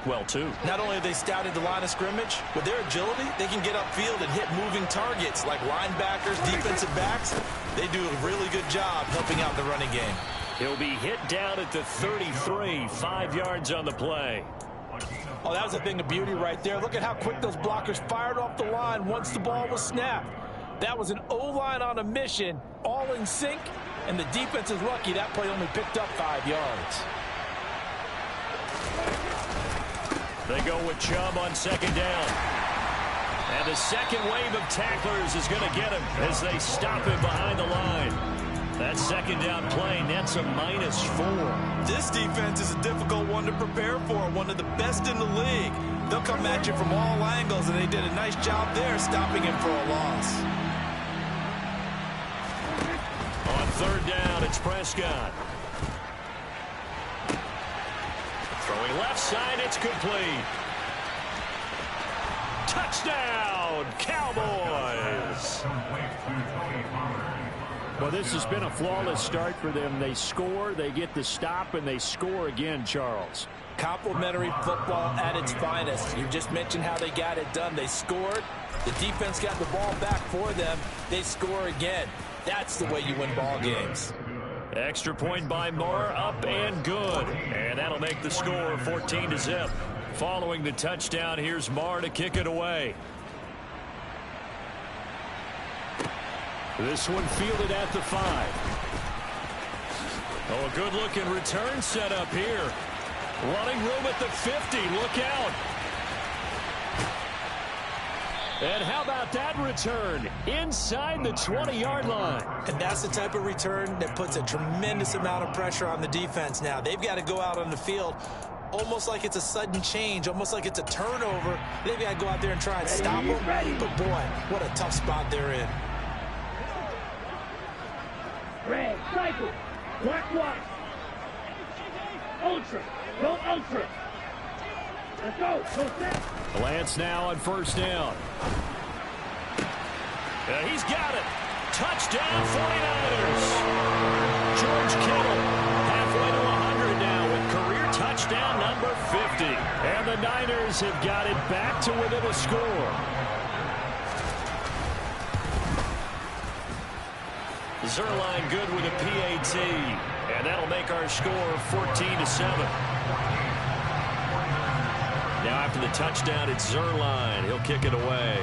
block well, too. Not only have they scouted the line of scrimmage, with their agility, they can get upfield and hit moving targets like linebackers, defensive backs. They do a really good job helping out the running game. He'll be hit down at the 33, 5 yards on the play. Oh, that was a thing of beauty right there. Look at how quick those blockers fired off the line once the ball was snapped. That was an O-line on a mission, all in sync, and the defense is lucky that play only picked up 5 yards. They go with Chubb on second down. And the second wave of tacklers is going to get him as they stop him behind the line. That second down play nets a -4. This defense is a difficult one to prepare for, one of the best in the league. They'll come at you from all angles, and they did a nice job there stopping him for a loss. On third down, it's Prescott. Throwing left side, it's complete. Touchdown, Cowboys! Well, this has been a flawless start for them. They score, they get the stop, and they score again, Charles. Complimentary football at its finest. You just mentioned how they got it done. They scored. The defense got the ball back for them. They score again. That's the way you win ball games. Extra point by Moore, up and good. And that'll make the score 14-0. Following the touchdown, here's Moore to kick it away. This one fielded at the 5. Oh, a good-looking return set up here. Running room at the 50. Look out. And how about that return? Inside the 20-yard line. And that's the type of return that puts a tremendous amount of pressure on the defense now. They've got to go out on the field almost like it's a sudden change, almost like it's a turnover. They've got to go out there and try and stop them. But, boy, what a tough spot they're in. Red, cycle, black, white, ultra, go ultra. Let's go, go set. Lance now on first down. He's got it. Touchdown, 49ers. George Kittle halfway to 100 now with career touchdown number 50. And the Niners have got it back to within a score. Zerline good with a PAT, and that'll make our score 14-7. Now after the touchdown, it's Zerline. He'll kick it away.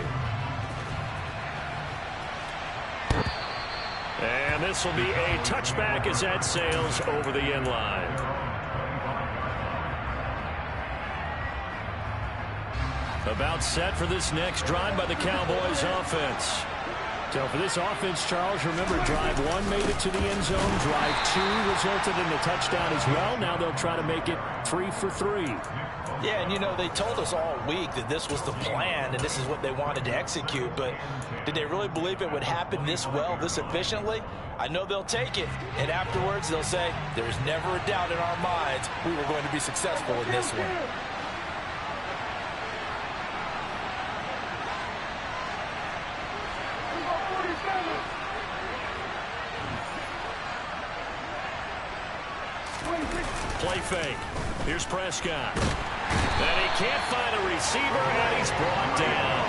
And this will be a touchback as that sails over the end line. About set for this next drive by the Cowboys offense. So for this offense, Charles, remember, drive 1 made it to the end zone. Drive 2 resulted in a touchdown as well. Now they'll try to make it 3 for 3. Yeah, and, you know, they told us all week that this was the plan and this is what they wanted to execute. But did they really believe it would happen this well, this efficiently? I know they'll take it. And afterwards, they'll say, there's never a doubt in our minds we were going to be successful in this one. Play fake. Here's Prescott. And he can't find a receiver, and he's brought down.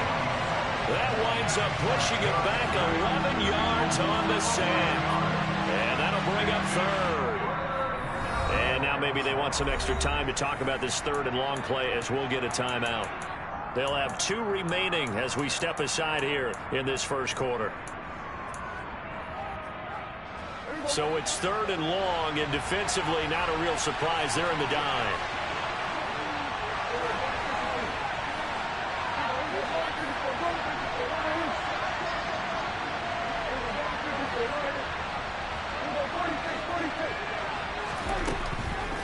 That winds up pushing it back 11 yards on the sand. And that'll bring up third. And now maybe they want some extra time to talk about this third and long play as we'll get a timeout. They'll have 2 remaining as we step aside here in this first quarter. So it's third and long, and defensively not a real surprise. They're in the dime.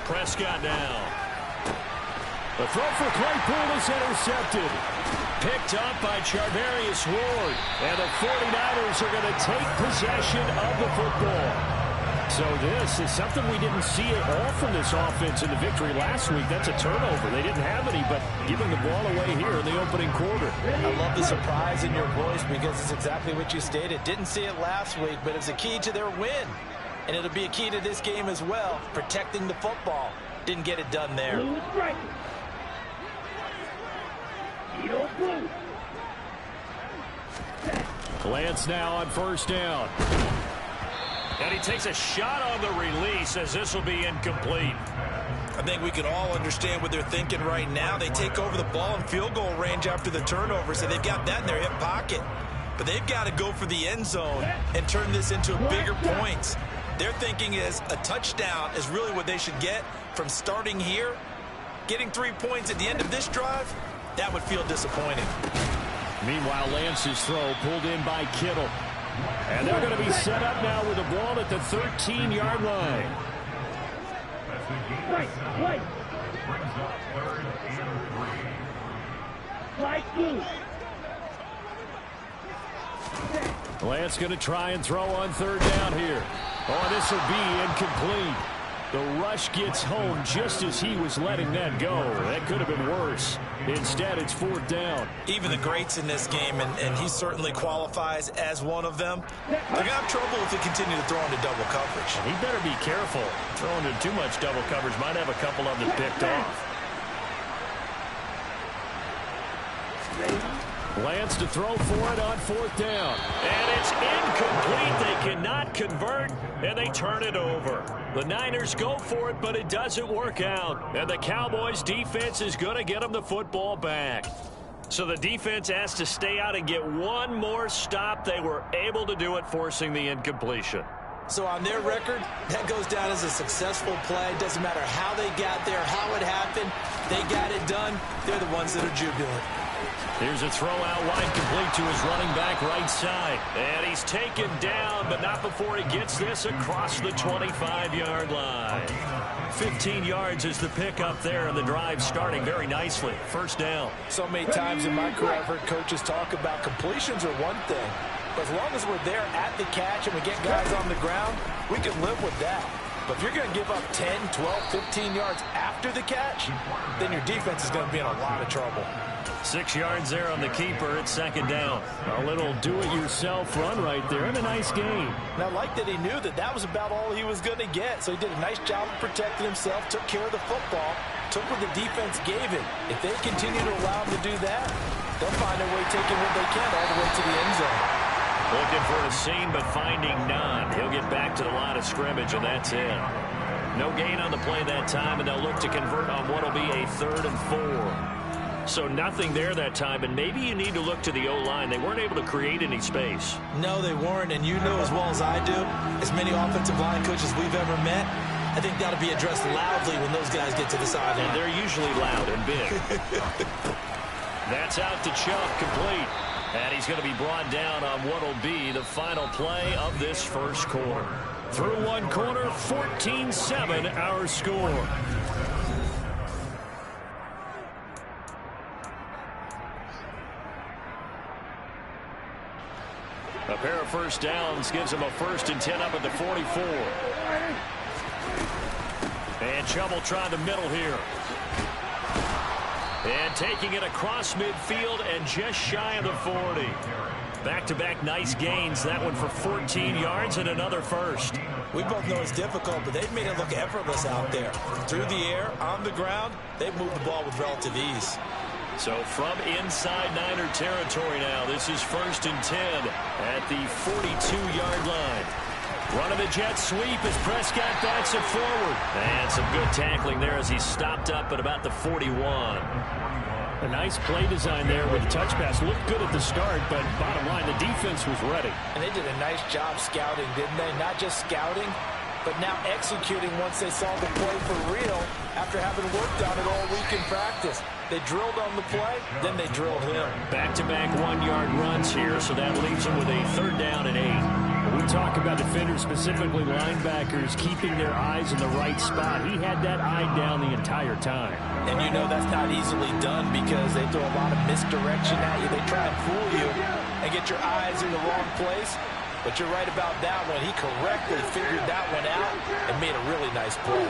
Prescott now. The throw for Claypool is intercepted. Picked up by Charvarius Ward. And the 49ers are going to take possession of the football. So this is something we didn't see at all from this offense in the victory last week. That's a turnover. They didn't have any, but giving the ball away here in the opening quarter. I love the surprise in your voice because it's exactly what you stated. Didn't see it last week, but it's a key to their win. And it'll be a key to this game as well, protecting the football. Didn't get it done there. Lance now on first down. And he takes a shot on the release as this will be incomplete. I think we can all understand what they're thinking right now. They take over the ball in field goal range after the turnover, so they've got that in their hip pocket. But they've got to go for the end zone and turn this into bigger points. Their thinking is a touchdown is really what they should get from starting here. Getting 3 points at the end of this drive, that would feel disappointing. Meanwhile, Lance's throw pulled in by Kittle. And they're going to be set up now with the ball at the 13-yard line. Lance going to try and throw on third down here. Oh, this will be incomplete. The rush gets home just as he was letting that go. That could have been worse. Instead, it's fourth down. Even the greats in this game, and he certainly qualifies as one of them, they're going to have trouble if they continue to throw into double coverage. He better be careful. Throwing into too much double coverage might have a couple of them picked off. Lance to throw for it on fourth down. And it's incomplete. They cannot convert, and they turn it over. The Niners go for it, but it doesn't work out. And the Cowboys' defense is going to get them the football back. So the defense has to stay out and get one more stop. They were able to do it, forcing the incompletion. So on their record, that goes down as a successful play. Doesn't matter how they got there, how it happened. They got it done. They're the ones that are jubilant. Here's a throw out wide, complete to his running back right side. And he's taken down, but not before he gets this across the 25-yard line. 15 yards is the pickup there, and the drive starting very nicely. First down. So many times in my career, I've heard coaches talk about completions are one thing. But as long as we're there at the catch and we get guys on the ground, we can live with that. But if you're going to give up 10, 12, 15 yards after the catch, then your defense is going to be in a lot of trouble. 6 yards there on the keeper. It's second down. A little do-it-yourself run right there, and a nice game. And I like that he knew that that was about all he was going to get. So he did a nice job of protecting himself, took care of the football, took what the defense gave him. If they continue to allow him to do that, they'll find a way taking what they can all the way to the end zone. Looking for a seam, but finding none. He'll get back to the line of scrimmage, and that's it. No gain on the play that time, and they'll look to convert on what will be a 3rd and 4. So nothing there that time, and maybe you need to look to the O-line. They weren't able to create any space. No, they weren't, and you know as well as I do, as many offensive line coaches we've ever met, I think that'll be addressed loudly when those guys get to the sideline. And they're usually loud and big. That's out to Chubb, complete. And he's going to be brought down on what will be the final play of this first quarter. Through one quarter, 14-7 our score. A pair of first downs gives him a 1st and 10 up at the 44. And Chubb will try the middle here. And taking it across midfield and just shy of the 40. Back-to-back nice gains. That one for 14 yards and another first. We both know it's difficult, but they've made it look effortless out there. Through the air, on the ground, they've moved the ball with relative ease. So from inside Niner territory now, this is 1st and 10 at the 42-yard line. Running the jet sweep as Prescott backs it forward. And some good tackling there as he stopped up at about the 41. A nice play design there with the touch pass. Looked good at the start, but bottom line, the defense was ready. And they did a nice job scouting, didn't they? Not just scouting, but now executing once they saw the play for real after having worked on it all week in practice. They drilled on the play, then they drilled him. Back-to-back 1-yard runs here, so that leaves them with a 3rd down and 8. We talk about defenders, specifically linebackers, keeping their eyes in the right spot. He had that eye down the entire time. And you know that's not easily done because they throw a lot of misdirection at you. They try and fool you and get your eyes in the wrong place. But you're right about that one. He correctly figured that one out and made a really nice play.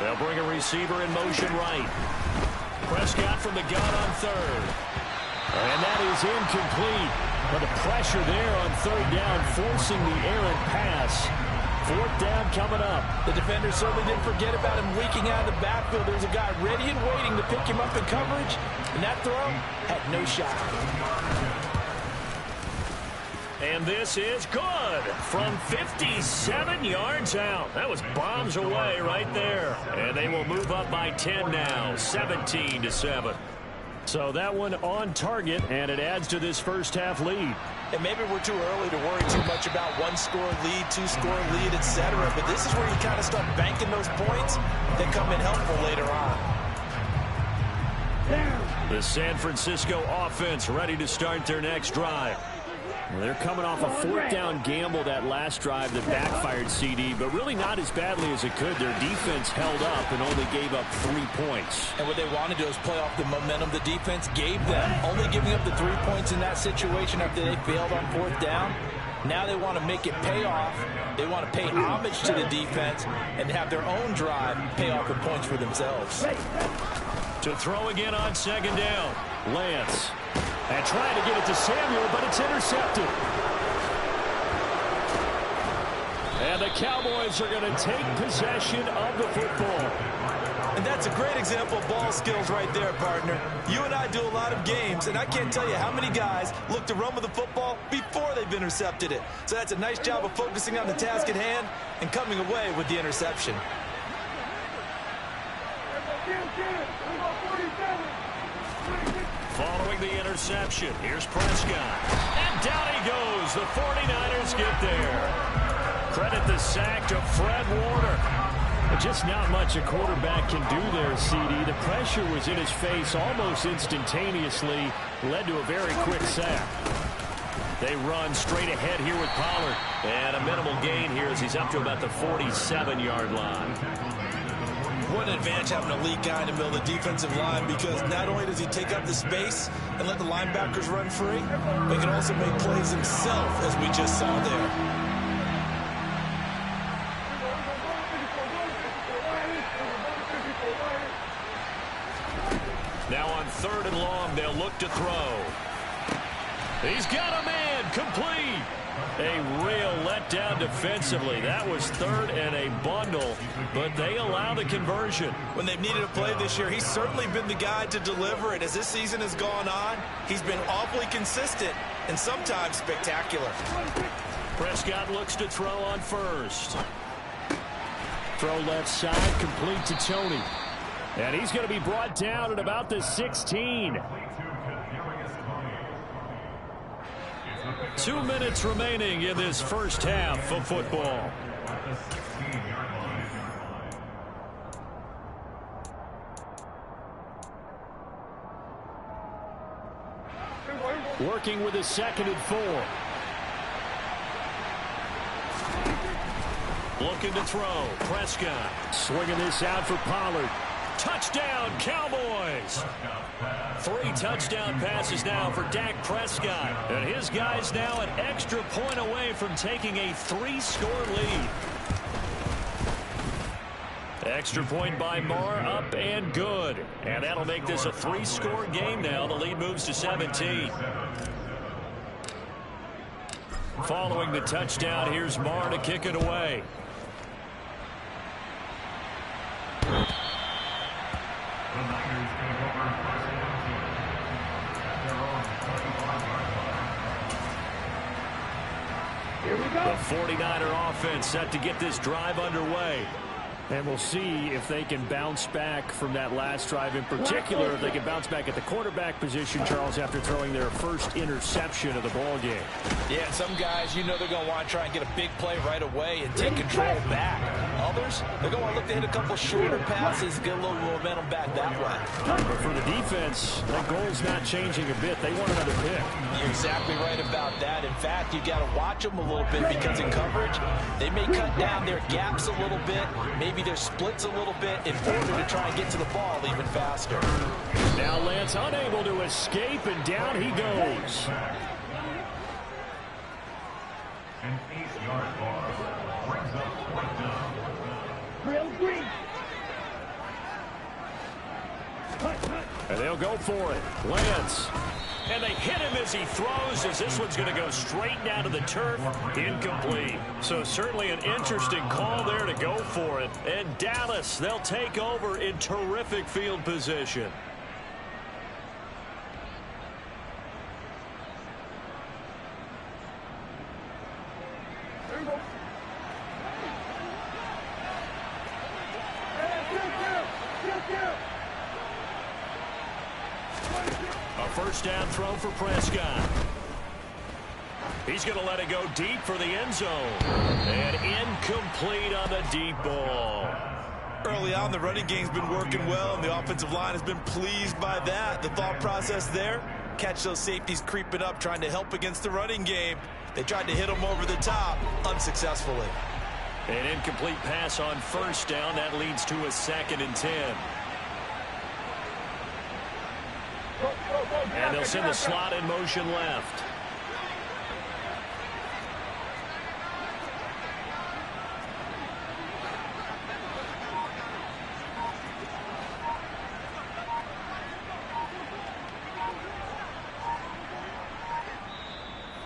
They'll bring a receiver in motion right. Prescott from the gun on 3rd. And that is incomplete. But the pressure there on 3rd down, forcing the errant pass. 4th down coming up. The defender certainly didn't forget about him leaking out of the backfield. There's a guy ready and waiting to pick him up in coverage, and that throw had no shot. And this is good from 57 yards out. That was bombs away right there. And they will move up by 10 now, 17-7. So that one on target, and it adds to this first half lead. And maybe we're too early to worry too much about one-score lead, two-score lead, etc. But this is where you kind of start banking those points that come in helpful later on. The San Francisco offense ready to start their next drive. Well, they're coming off a 4th down gamble that last drive that backfired, CD, but really not as badly as it could. Their defense held up and only gave up 3 points. And what they want to do is play off the momentum the defense gave them. Only giving up the 3 points in that situation after they failed on 4th down. Now they want to make it pay off. They want to pay homage to the defense and have their own drive pay off the points for themselves. To throw again on 2nd down, Lance. And trying to get it to Samuel, but it's intercepted. And the Cowboys are going to take possession of the football. And that's a great example of ball skills right there, partner. You and I do a lot of games, and I can't tell you how many guys look to run with the football before they've intercepted it. So that's a nice job of focusing on the task at hand and coming away with the interception. Following the interception, here's Prescott. And down he goes. The 49ers get there. Credit the sack to Fred Warner. Just not much a quarterback can do there, CD. The pressure was in his face almost instantaneously. Led to a very quick sack. They run straight ahead here with Pollard. And a minimal gain here as he's up to about the 47-yard line. What an advantage having a lead guy in the middle of the defensive line, because not only does he take up the space and let the linebackers run free, but he can also make plays himself, as we just saw there. Now on 3rd and long, they'll look to throw. He's got a man, complete. A real letdown defensively. That was 3rd and a bundle, but they allow the conversion. When they've needed a play this year, he's certainly been the guy to deliver it. As this season has gone on, he's been awfully consistent and sometimes spectacular. Prescott looks to throw on 1st. Throw left side, complete to Tony. And he's going to be brought down at about the 16. 2 minutes remaining in this first half of football. Working with a 2nd and 4. Looking to throw. Prescott swinging this out for Pollard. Touchdown, Cowboys! 3 touchdown passes now for Dak Prescott. And his guys now an extra point away from taking a 3-score lead. Extra point by Marr, up and good. And that'll make this a 3-score game now. The lead moves to 17. Following the touchdown, here's Marr to kick it away. The 49er offense set to get this drive underway. And we'll see if they can bounce back from that last drive in particular. If they can bounce back at the quarterback position, Charles, after throwing their first interception of the ball game. Yeah, some guys, you know they're going to want to try and get a big play right away and take control back. Others, they're going to want to look to hit a couple shorter passes, get a little momentum back that way. But for the defense, that goal's not changing a bit. They want another pick. You're exactly right about that. In fact, you got to watch them a little bit, because in coverage, they may cut down their gaps a little bit, maybe their splits a little bit, in order to try and get to the ball even faster. Now Lance unable to escape, and down he goes. An 8-yard loss brings up 4th down. Real green. And they'll go for it. Lance And they hit him as he throws, as this one's going to go straight down to the turf. Incomplete. So certainly an interesting call there to go for it. And Dallas, they'll take over in terrific field position. First down throw for Prescott. He's going to let it go deep for the end zone. And incomplete on the deep ball. Early on, the running game's been working well, and the offensive line has been pleased by that. The thought process there, catch those safeties creeping up, trying to help against the running game. They tried to hit them over the top, unsuccessfully. An incomplete pass on first down. That leads to a 2nd and 10. And they'll send the slot in motion left.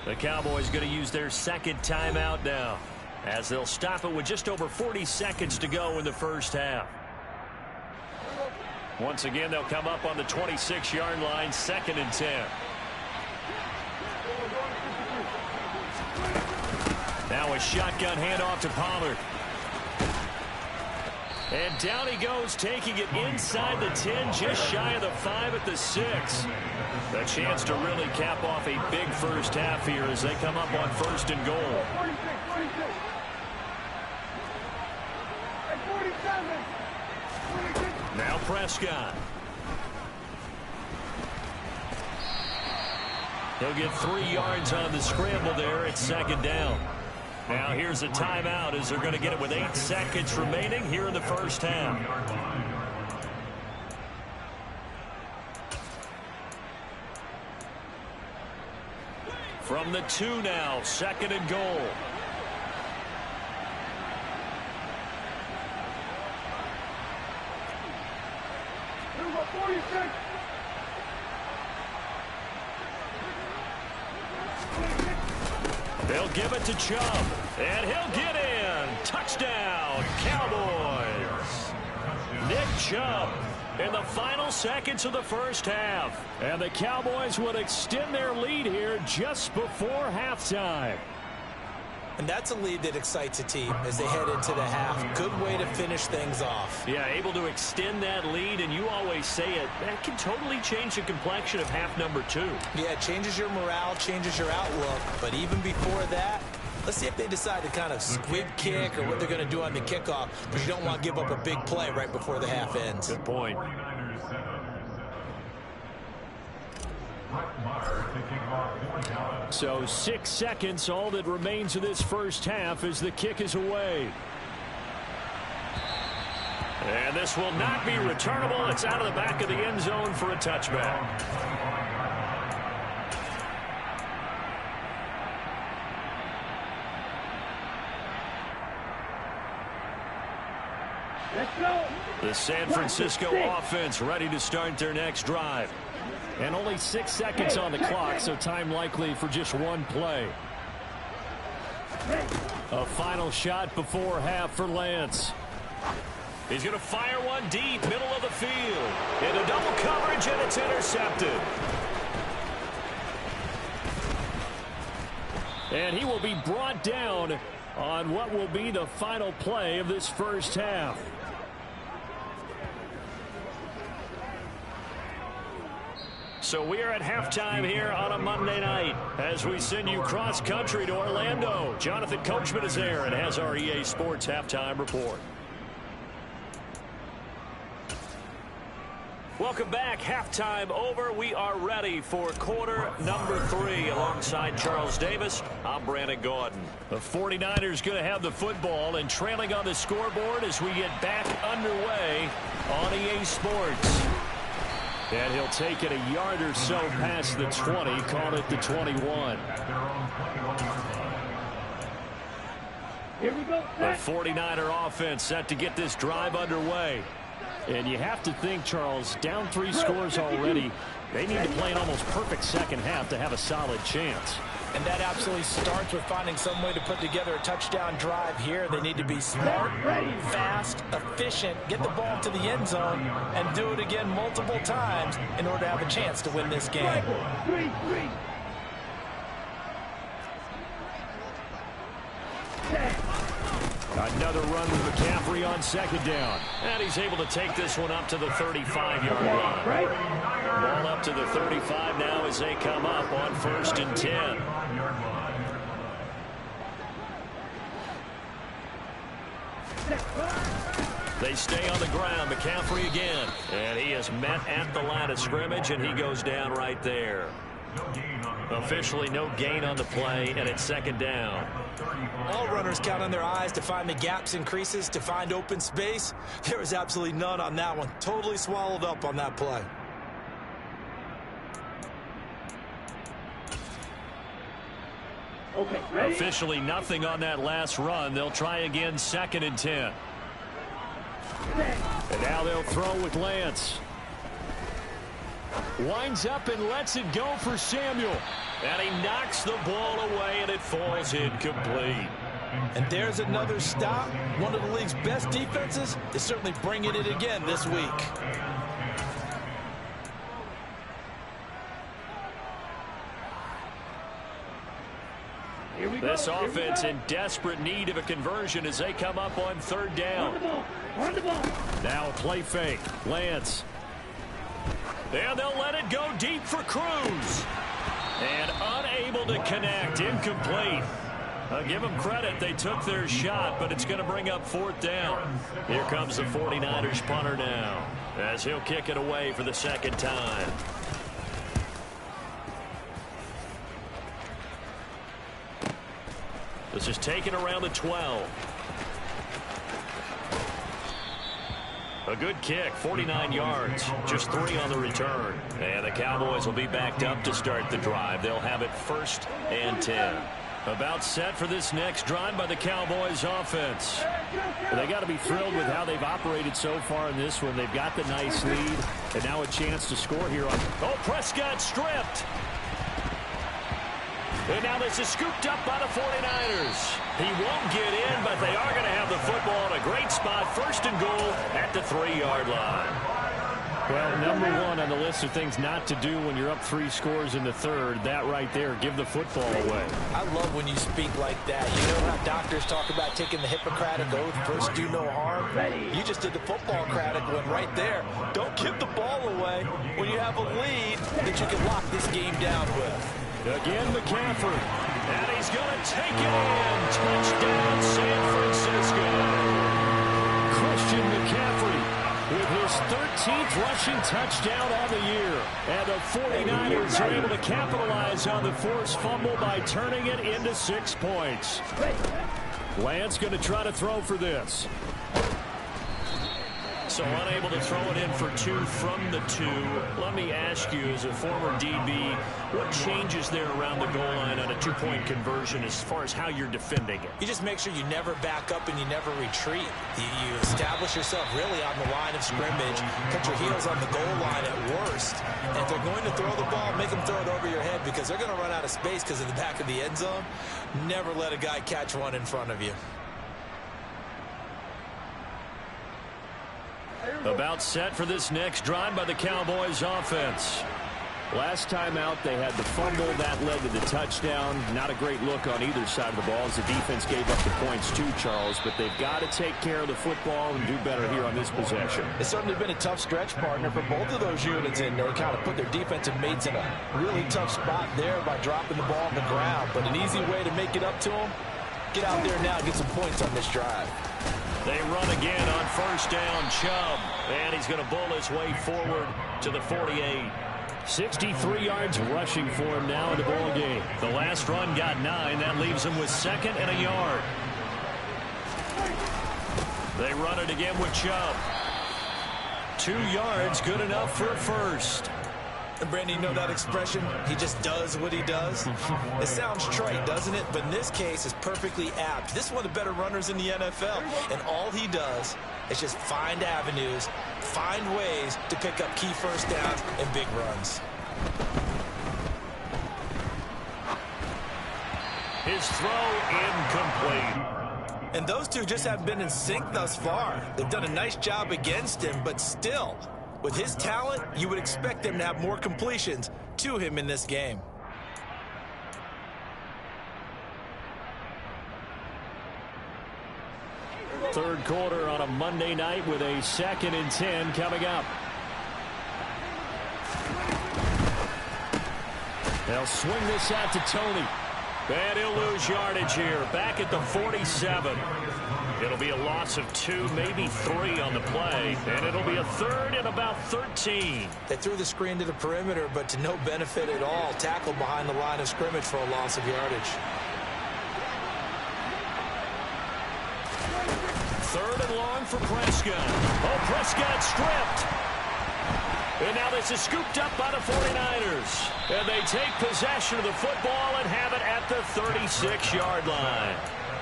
The Cowboys going to use their 2nd timeout now, as they'll stop it with just over 40 seconds to go in the first half. Once again, they'll come up on the 26-yard line, 2nd and 10. Now a shotgun handoff to Pollard. And down he goes, taking it inside the 10, just shy of the 5 at the 6. A chance to really cap off a big first half here as they come up on 1st and goal. Now Prescott. He'll get 3 yards on the scramble there at 2nd down. Now here's a timeout as they're going to get it with 8 seconds remaining here in the first half. From the 2 now, 2nd and goal. They'll give it to Chubb, and he'll get in. Touchdown, Cowboys. Nick Chubb in the final seconds of the first half. And the Cowboys would extend their lead here just before halftime. And that's a lead that excites a team as they head into the half. Good way to finish things off. Yeah, able to extend that lead, and you always say it, that can totally change the complexion of half number 2. Yeah, it changes your morale, changes your outlook. But even before that, let's see if they decide to kind of squib kick or what they're going to do on the kickoff, because you don't want to give up a big play right before the half ends. Good point. So 6 seconds, all that remains of this first half as the kick is away. And this will not be returnable. It's out of the back of the end zone for a touchback. The San Francisco offense ready to start their next drive. And only 6 seconds on the clock, so time likely for just one play. A final shot before half for Lance. He's going to fire one deep, middle of the field. Into double coverage, and it's intercepted. And he will be brought down on what will be the final play of this first half. So we are at halftime here on a Monday night as we send you cross-country to Orlando. Jonathan Coachman is there and has our EA Sports halftime report. Welcome back. Halftime over. We are ready for quarter number 3 alongside Charles Davis. I'm Brandon Gaudin. The 49ers going to have the football and trailing on the scoreboard as we get back underway on EA Sports. And he'll take it a yard or so past the 20, call it the 21. Here we go. The 49er offense set to get this drive underway. And you have to think, Charles, down 3 scores already. They need to play an almost perfect second half to have a solid chance. And that absolutely starts with finding some way to put together a touchdown drive here. They need to be smart, fast, efficient, get the ball to the end zone, and do it again multiple times in order to have a chance to win this game. Another run with McCaffrey on second down. And he's able to take this one up to the 35-yard line. Ball up to the 35 now as they come up on 1st and 10. They stay on the ground. McCaffrey again. And he is met at the line of scrimmage, and he goes down right there. Officially no gain on the play, and it's 2nd down. All runners count on their eyes to find the gaps and creases, to find open space. There was absolutely none on that one. Totally swallowed up on that play. Okay, officially nothing on that last run. They'll try again 2nd and 10. And now they'll throw with Lance. Winds up and lets it go for Samuel. And he knocks the ball away, and it falls incomplete. And there's another stop. One of the league's best defenses is certainly bringing it again this week. This offense in desperate need of a conversion as they come up on 3rd down. Now a play fake. Lance. And they'll let it go deep for Cruz. And unable to connect. Incomplete. Give them credit. They took their shot, but it's going to bring up 4th down. Here comes the 49ers punter now, as he'll kick it away for the 2nd time. This is taken around the 12. A good kick, 49 yards, just 3 on the return. And the Cowboys will be backed up to start the drive. They'll have it 1st and 10. About set for this next drive by the Cowboys offense. They got to be thrilled with how they've operated so far in this one. They've got the nice lead, and now a chance to score here on. Oh, Prescott stripped. And now this is scooped up by the 49ers. He won't get in, but they are going to have the football in a great spot. 1st and goal at the 3-yard line. Well, number 1 on the list of things not to do when you're up 3 scores in the 3rd. That right there, give the football away. I love when you speak like that. You know how doctors talk about taking the Hippocratic oath, first do no harm? You just did the football-cratic one right there. Don't give the ball away when you have a lead that you can lock this game down with. Again, McCaffrey. And he's going to take it in. Touchdown, San Francisco. Christian McCaffrey with his 13th rushing touchdown on the year. And the 49ers are able to capitalize on the forced fumble by turning it into 6 points. Lance going to try to throw for this. So unable to throw it in for 2 from the 2. Let me ask you, as a former DB, what changes there around the goal line on a 2-point conversion as far as how you're defending it? You just make sure you never back up and you never retreat. You establish yourself really on the line of scrimmage, cut your heels on the goal line at worst. And if they're going to throw the ball, make them throw it over your head because they're going to run out of space because of the back of the end zone. Never let a guy catch one in front of you. About set for this next drive by the Cowboys offense. Last time out, they had the fumble. That led to the touchdown. Not a great look on either side of the ball as the defense gave up the points too, Charles. But they've got to take care of the football and do better here on this possession. It's certainly been a tough stretch, partner, for both of those units in there. Kind of put their defensive mates in a really tough spot there by dropping the ball on the ground. But an easy way to make it up to them, get out there now and get some points on this drive. They run again on 1st down, Chubb. And he's going to bull his way forward to the 48. 63 yards rushing for him now in the ball game. The last run got 9. That leaves him with 2nd and a yard. They run it again with Chubb. 2 yards, good enough for a 1st. And Brandon, you know that expression? He just does what he does. It sounds trite, doesn't it? But in this case, it's perfectly apt. This is one of the better runners in the NFL. And all he does It's just find avenues, find ways to pick up key first downs and big runs. His throw incomplete. And those two just haven't been in sync thus far. They've done a nice job against him, but still, with his talent, you would expect them to have more completions to him in this game. Third quarter on a Monday night with a 2nd and 10 coming up. They'll swing this out to Tony. And he'll lose yardage here. Back at the 47. It'll be a loss of 2, maybe 3 on the play. And it'll be a 3rd and about 13. They threw the screen to the perimeter, but to no benefit at all. Tackled behind the line of scrimmage for a loss of yardage. 3rd and long for Prescott. Oh, Prescott stripped. And now this is scooped up by the 49ers. And they take possession of the football and have it at the 36-yard line.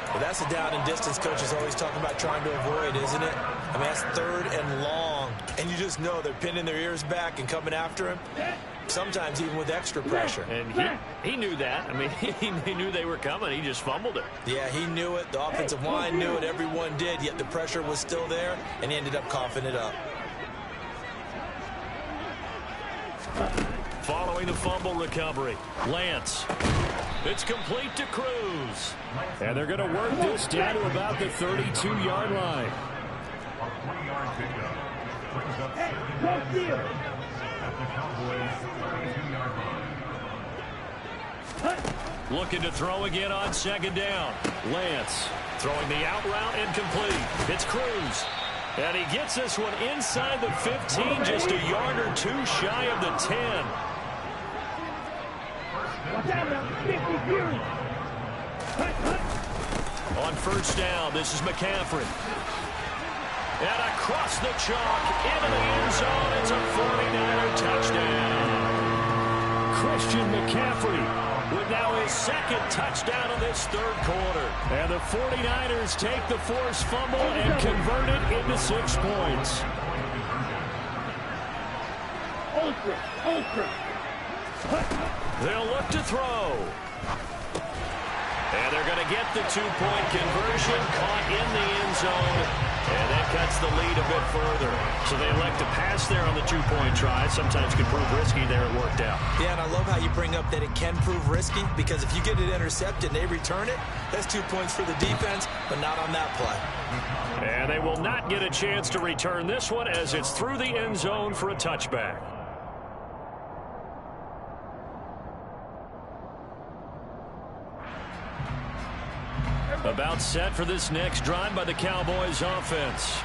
Well, that's a down and distance coach is always talking about trying to avoid, isn't it? I mean, that's 3rd and long. And you just know they're pinning their ears back and coming after him, sometimes even with extra pressure. And he knew that. I mean, he knew they were coming. He just fumbled it. Yeah, he knew it. The offensive line knew it. Everyone did, yet the pressure was still there, and he ended up coughing it up. Following the fumble recovery, Lance. It's complete to Cruz. And they're going to work this down to about the 32-yard line. A 20-yard pickup brings up 2nd and 7 at the Cowboys' 32-yard line. Looking to throw again on 2nd down. Lance throwing the out route incomplete. It's Cruz. And he gets this one inside the 15, just a yard or 2 shy of the 10. On 1st down, this is McCaffrey. And across the chalk, into the end zone, it's a 49er touchdown. Christian McCaffrey with now his 2nd touchdown of this 3rd quarter. And the 49ers take the forced fumble and convert it into 6 points. They'll look to throw. And they're going to get the 2-point conversion, caught in the end zone. And that cuts the lead a bit further. So they elect to pass there on the 2-point try. Sometimes can prove risky. There it worked out. Yeah, and I love how you bring up that it can prove risky, because if you get it intercepted and they return it, that's 2 points for the defense, but not on that play. And they will not get a chance to return this one as it's through the end zone for a touchback. About set for this next drive by the Cowboys offense.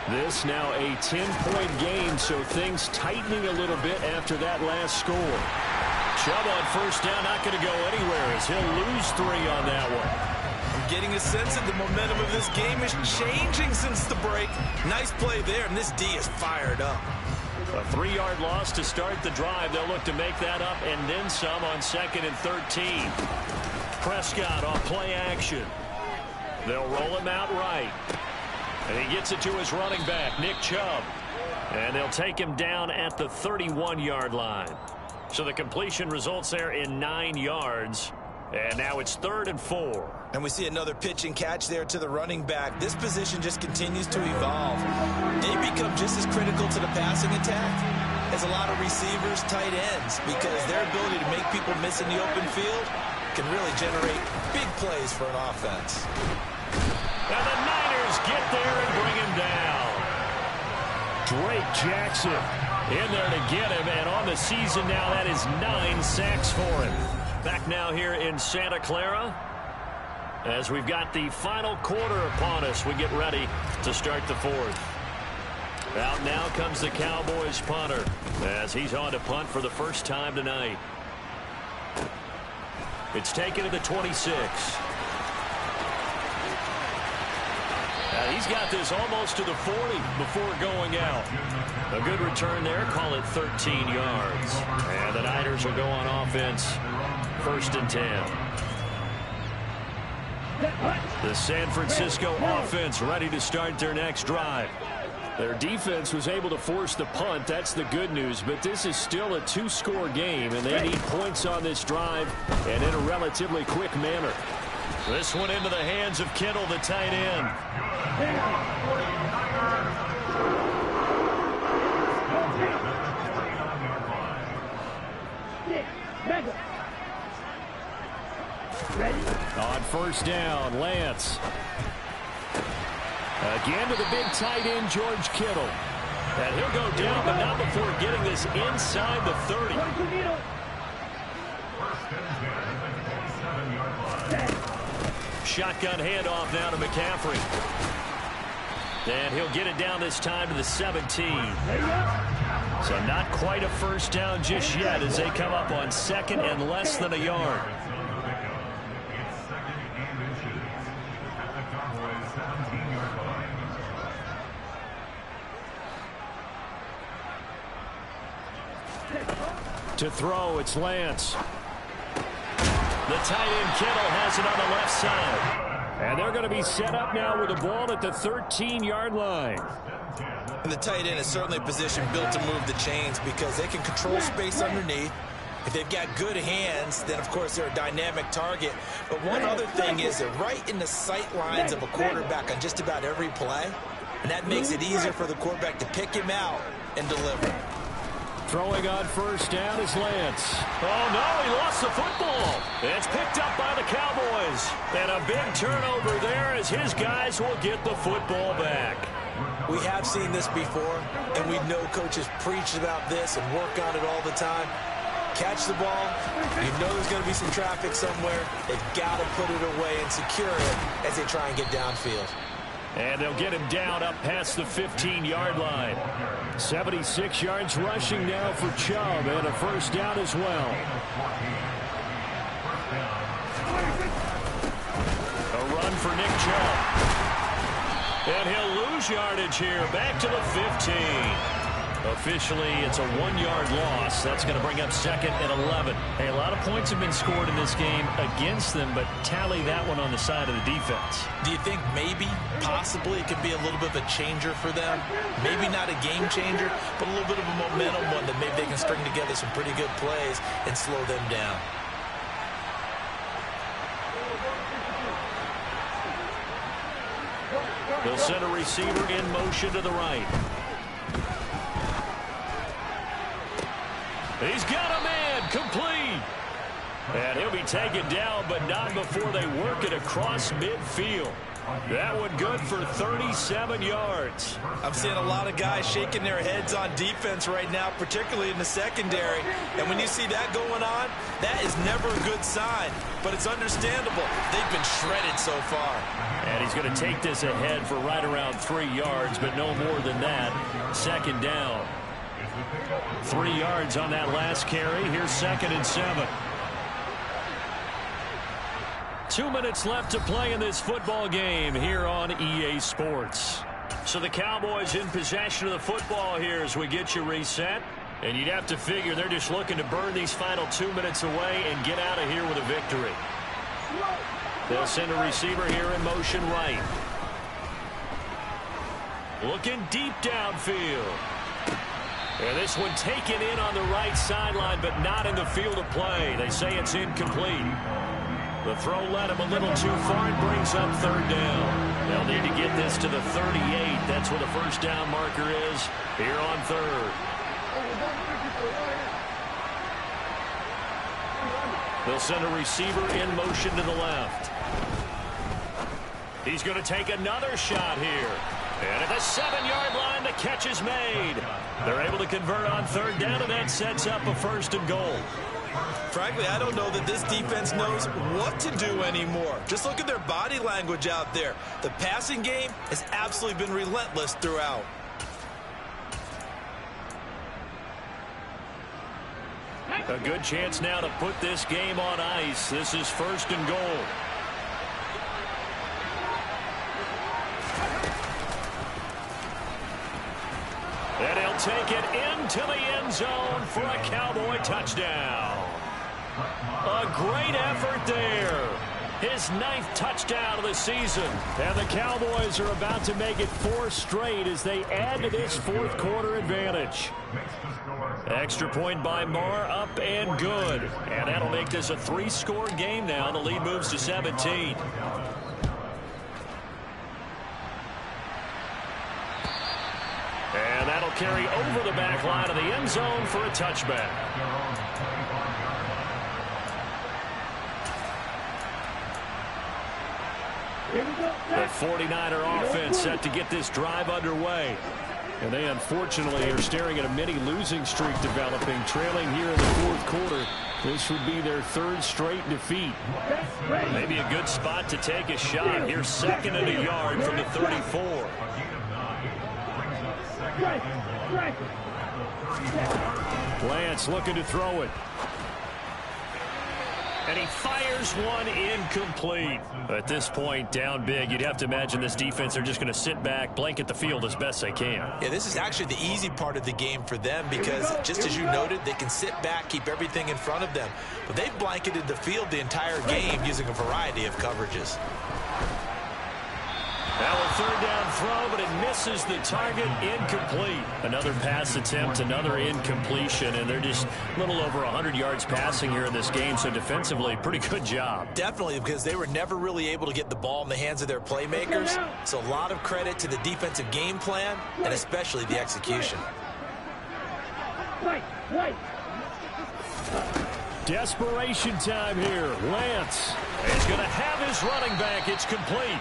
This now a 10-point game, so things tightening a little bit after that last score. Chubb on 1st down, not going to go anywhere as he'll lose 3 on that one. I'm getting a sense that the momentum of this game is changing since the break. Nice play there, and this D is fired up. A 3-yard loss to start the drive. They'll look to make that up and then some on 2nd and 13. Prescott on play action. They'll roll him out right. And he gets it to his running back, Nick Chubb. And they'll take him down at the 31-yard line. So the completion results there in 9 yards. And now it's 3rd and 4. And we see another pitch and catch there to the running back. This position just continues to evolve. They become just as critical to the passing attack as a lot of receivers, tight ends, because their ability to make people miss in the open field can really generate big plays for an offense. And the Niners get there and bring him down. Drake Jackson in there to get him, and on the season now, that is 9 sacks for him. Back now here in Santa Clara as we've got the final quarter upon us. We get ready to start the 4th. Out now comes the Cowboys punter as he's on to punt for the first time tonight. It's taken to the 26. He's got this almost to the 40 before going out. A good return there. Call it 13 yards. And the Niners will go on offense. 1st and 10. The San Francisco offense ready to start their next drive. Their defense was able to force the punt. That's the good news. But this is still a two-score game, and they need points on this drive and in a relatively quick manner. This one into the hands of Kittle, the tight end. On first down, Lance. Again to the big tight end, George Kittle. And he'll go down, but not before getting this inside the 30. Shotgun handoff now to McCaffrey. And he'll get it down this time to the 17. So not quite a first down just yet as they come up on second and less than a yard. To throw, it's Lance. The tight end Kittle has it on the left side. And they're going to be set up now with the ball at the 13-yard line. And the tight end is certainly a position built to move the chains because they can control space underneath. If they've got good hands, then, of course, they're a dynamic target. But one other thing is they're right in the sight lines of a quarterback on just about every play. And that makes it easier for the quarterback to pick him out and deliver. Throwing on first down is Lance. Oh, no, he lost the football. It's picked up by the Cowboys. And a big turnover there as his guys will get the football back. We have seen this before, and we know coaches preach about this and work on it all the time. Catch the ball. You know there's going to be some traffic somewhere. They've got to put it away and secure it as they try and get downfield. And they'll get him down up past the 15-yard line. 76 yards rushing now for Chubb, and a first down as well. A run for Nick Chubb. And he'll lose yardage here, back to the 15. Officially, it's a 1-yard loss. That's going to bring up second and 11. Hey, a lot of points have been scored in this game against them, but tally that one on the side of the defense. Do you think maybe, possibly, it could be a little bit of a changer for them? Maybe not a game changer, but a little bit of a momentum one that maybe they can string together some pretty good plays and slow them down. They'll send a receiver in motion to the right. He's got a man, complete. And he'll be taken down, but not before they work it across midfield. That one good for 37 yards. I'm seeing a lot of guys shaking their heads on defense right now, particularly in the secondary. And when you see that going on, that is never a good sign. But it's understandable. They've been shredded so far. And he's going to take this ahead for right around 3 yards, but no more than that. Second down. 3 yards on that last carry. Here's second and 7. 2 minutes left to play in this football game here on EA Sports. So the Cowboys in possession of the football here as we get you reset. And you'd have to figure they're just looking to burn these final 2 minutes away and get out of here with a victory. They'll send a receiver here in motion right. Looking deep downfield. And this one taken in on the right sideline, but not in the field of play. They say it's incomplete. The throw led him a little too far and brings up third down. They'll need to get this to the 38. That's where the first down marker is here on third. They'll send a receiver in motion to the left. He's going to take another shot here. And at the 7-yard line, the catch is made. They're able to convert on third down, and that sets up a first and goal. Frankly, I don't know that this defense knows what to do anymore. Just look at their body language out there. The passing game has absolutely been relentless throughout. A good chance now to put this game on ice. This is first and goal. And he'll take it into the end zone for a Cowboy touchdown. A great effort there. His 9th touchdown of the season. And the Cowboys are about to make it 4 straight as they add to this fourth quarter advantage. Extra point by Marr, up and good. And that'll make this a 3-score game now. The lead moves to 17. And that'll carry over the back line of the end zone for a touchback. The 49er offense set to get this drive underway. And they unfortunately are staring at a mini losing streak developing, trailing here in the fourth quarter. This would be their 3rd straight defeat. Maybe a good spot to take a shot. Here's 2nd and a yard from the 34. Lance looking to throw it. And he fires one incomplete. At this point, down big, you'd have to imagine this defense are just going to sit back, blanket the field as best they can. Yeah, this is actually the easy part of the game for them because, just as you noted, they can sit back, keep everything in front of them. But they've blanketed the field the entire game using a variety of coverages. Now a 3rd down throw, but it misses the target, incomplete. Another pass attempt, another incompletion, and they're just a little over 100 yards passing here in this game, so defensively, pretty good job. Definitely, because they were never really able to get the ball in the hands of their playmakers, so a lot of credit to the defensive game plan, and especially the execution. Desperation time here. Lance is going to have his running back. It's complete.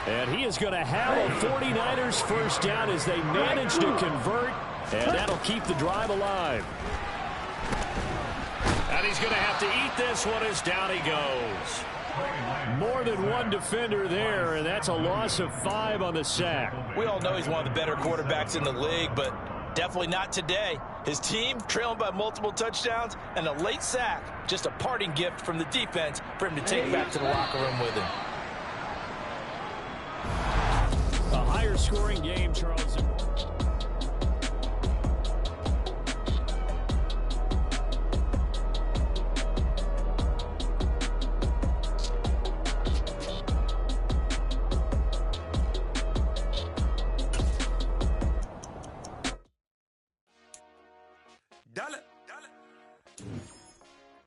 And he is going to have a 49ers first down as they manage to convert, and that'll keep the drive alive. And he's going to have to eat this one as down he goes. More than one defender there, and that's a loss of 5 on the sack. We all know he's one of the better quarterbacks in the league, but definitely not today. His team trailing by multiple touchdowns and a late sack. Just a parting gift from the defense for him to take back to the locker room with him. A higher scoring game, Charles.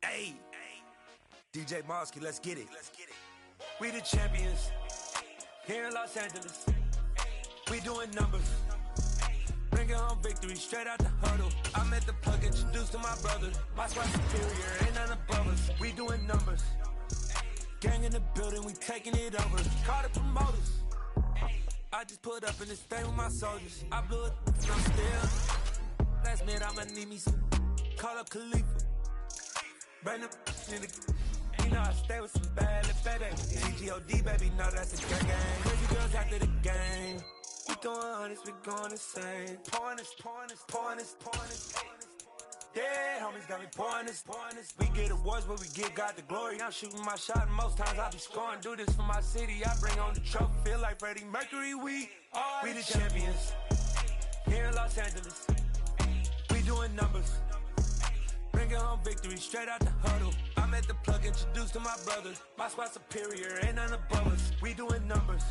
Hey, DJ Mosky, let's get it. We the champions here in Los Angeles. We doing numbers, bringing home victory straight out the huddle. I'm at the plug, introduced to my brother. My squad superior, ain't none above us. We doing numbers, gang in the building, we taking it over. Call the promoters. I just put up in this thing with my soldiers. I blew it, I'm still. Last minute, I'ma need me some. Call up Khalifa. Bring them in the. You know I stay with some bad little baby. CGOD, baby, no, that's a gang. Crazy girls after the game. We throwing hundreds, we going insane. Pouring this. Yeah, homies got me pouring this. We get awards, but we give God the glory. I'm shooting my shot, and most times I be scoring. Do this for my city, I bring on the trophy. Feel like Freddie Mercury, we the champions here in Los Angeles. We doing numbers, bringing home victory straight out the huddle. I'm at the plug, introduced to my brothers. My squad superior, ain't none above us. We doing numbers.